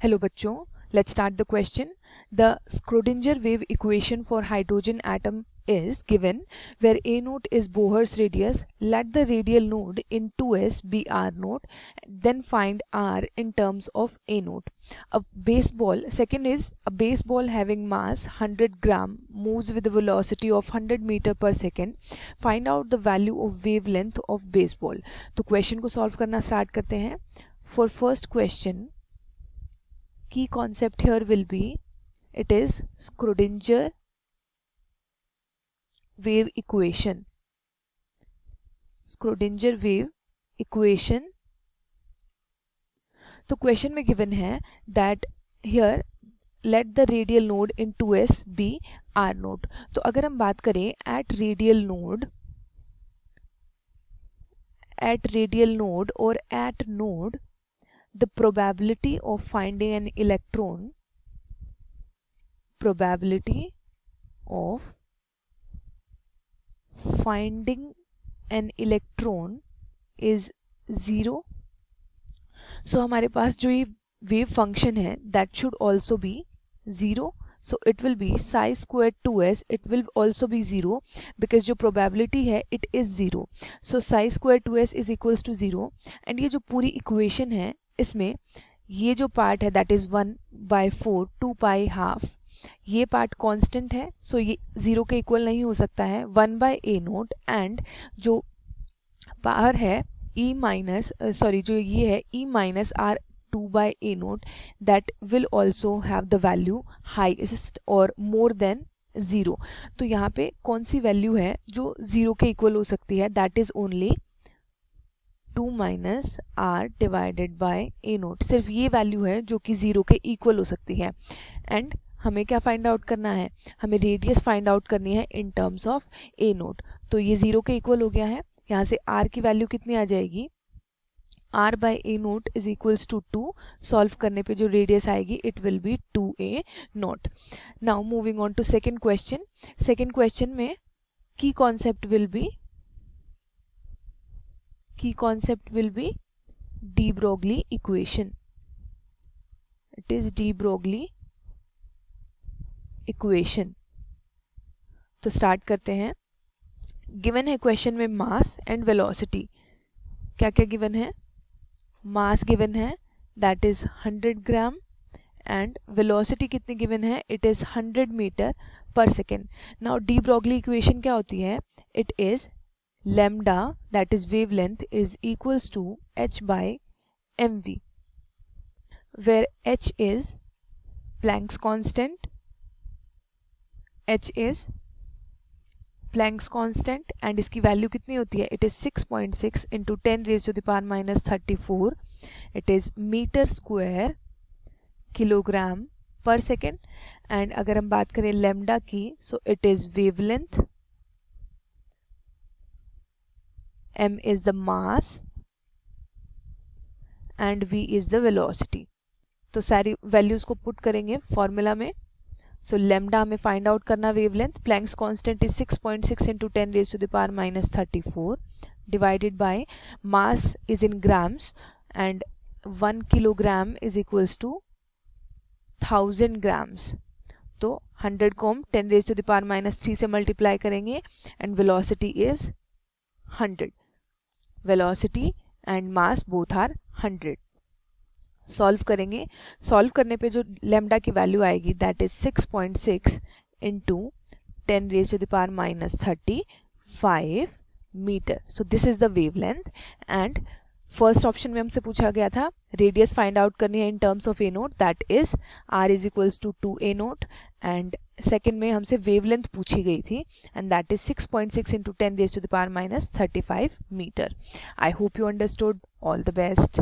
Hello बच्चों, let's start the question. The Schrödinger wave equation for hydrogen atom is given where A naught is Bohr's radius. Let the radial node in 2s be R naught. Then find R in terms of A naught. Second is a baseball having mass 100 gram moves with a velocity of 100 meter per second. Find out the value of wavelength of baseball. तो question को solve करना start करते हैं. For first question, key concept here will be it is Schrödinger wave equation. Schrödinger wave equation. तो question में given है that here let the radial node in 2s be R node. तो अगर हम बात करें at radial node or at node, the probability of finding an electron is 0. So हमारे पास जो ये wave function है that should also be 0. So it will be psi squared 2s, it will also be 0 because जो probability है it is 0. So psi squared 2s is equals to 0. and ये जो पूरी equation है इसमें ये जो पार्ट है दैट इज 1/4 2 पाई हाफ, ये पार्ट कांस्टेंट है. सो ये 0 के इक्वल नहीं हो सकता है. 1/a नोट एंड जो पावर है जो ये है e minus R 2/a naught that will also have the value highest और मोर देन 0. तो यहाँ पे कौन सी वैल्यू है जो 0 के इक्वल हो सकती है? That is only 2 minus R divided by A naught. सिर्फ ये वैल्यू है जो कि 0 के इक्वल हो सकती है. एंड हमें क्या फाइंड आउट करना है? हमें रेडियस फाइंड आउट करनी है in terms of A note. तो ये 0 के इक्वल हो गया है. यहाँ से आर की वैल्यू कितनी आ जाएगी? R by A naught is equals to 2. Solve करने पे जो रेडियस आएगी it will be 2a naught. Now moving on to second question. Second question में की concept will be de Broglie equation. It is de Broglie equation. तो start करते हैं. Given है क्वेश्चन में मास एंड वेलोसिटी. क्या क्या गिवन है? मास गिवन है that is 100 gram and velocity कितनी गिवन है? इट इज 100 मीटर पर second. Now de Broglie equation क्या होती है? It is lambda, that is wavelength, is equals to h by mv, where h is Planck's constant. And इसकी वैल्यू कितनी होती है? It is 6.6 into 10 raise to the power minus 34. It is metre square kilogram per second. And अगर हम बात करें lambda की, so it is wavelength, m is the mass and v is the velocity. तो सारी वैल्यूज को put करेंगे formula में. सो लैम्डा हमें फाइंड आउट करना wavelength. Planck's constant is 6.6 into 10 raise to the power minus 34 divided by mass is in grams and 1 kilogram is equals to 1000 grams. तो 100 को हम 10 raise to the power minus 3 से multiply करेंगे and velocity is 100. Velocity and mass both are 100. Solve करेंगे. Solve करने पे जो lambda की वैल्यू आएगी that is 6.6 into 10 raise to the power minus 35 metre. So this is the wavelength. And first option में हमसे पूछा गया था रेडियस फाइंड आउट करनी है in terms of A naught that is R is equals to 2a naught. And second में हमसे wavelength पूछी गई थी and that is 6.6 into 10 raise to the power minus 35 metre. I hope you understood. All the best.